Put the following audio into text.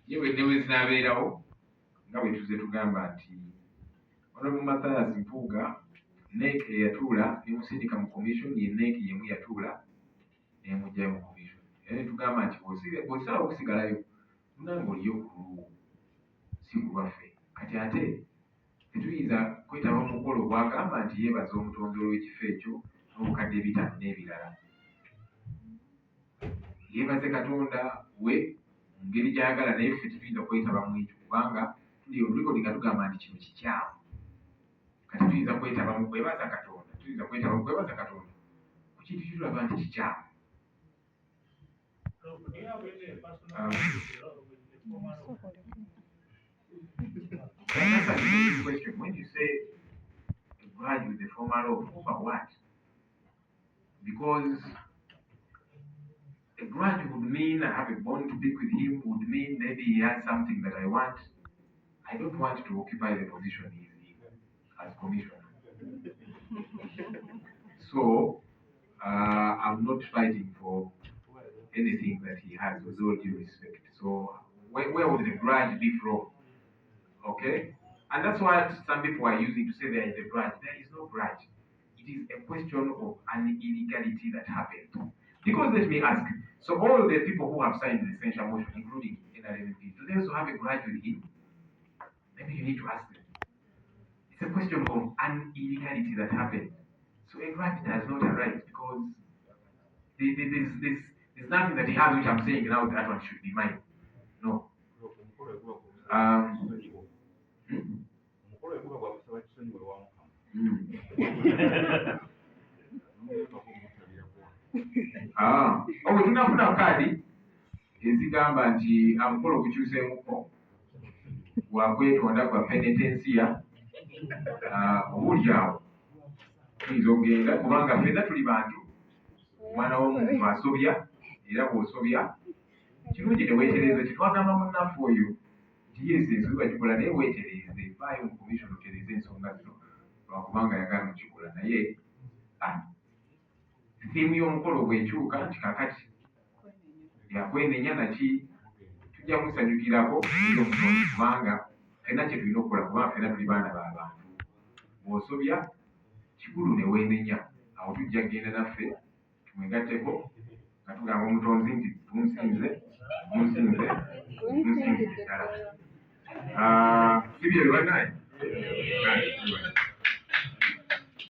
yewe newe zinabeerawo nga bwe tuze tugamba nti Honorable Mathias Mpuuga NEC eyatuula nemusindika mu commission ye NEC yemu yatuula nemujjayo mu commission era tugamba nti bw'osalawo okusigalayo munange oliyo ku si kulwaffe kati ate tetuyinza kwetaba mu mukolo gwagamba nti yeebaza omutonzi w'ekifo ekyo n'obukadde bitano n'ebirala yeebaze Katonda we mu ngeri gy'ayagala naye ffe tetuyinza kwetaba mu ekyo kubanga tuli olulikodi nga tugamba nti kino kikyamu kati tuyinza kwetaba mu kwebaza Katonda tuyinza kwetaba mu kwebaza Katonda ku kintu kitulaba nti kikyamu. When you say a grudge with the former law, over what? Because a grudge would mean I have a bond to pick with him, would mean maybe he has something that I want. I don't want to occupy the position he's in as commissioner. So, I'm not fighting for anything that he has, with all due respect. So, where would the grudge be from? Okay? And that's what some people are using to say there is a grudge. There is no grudge. It is a question of an illegality that happened. Because let me ask, so all the people who have signed the censure motion, including NRMP, do they also have a grudge with him? Maybe you need to ask them. It's a question of an illegality that happened. So a grudge does not arise because there's nothing that he has which I'm saying now that one should be mine. No. Obwe tunafuna kaadi ezigamba nti amukolo okukyuseemuko gwakwetonda gwa penitensia obuli awo tuyinza okugenda kubanga ffenna tuli bantu omwana w'omuntu asobya era bw'osobya kirungi ne weetereza kitwagamba munnaffe oyo nti yeesi ensobi bagikola naye weetereze faayo mu commission otereze ensonga zino lwakubanga yagala mukikola naye ttiimu y'omukolo bw'ekyuka nti kakati yakwenenya naki tujja musanyukirako omutonzi kubanga ffenna kye tulina okukola kubanga ffenna tuli baana b'abantu bw'osobya kikulu ne weenenya awo tujja kgenda naffe tumwegatteko nga tugamba omutonzi nti tunsinze ddala si bye bibanaye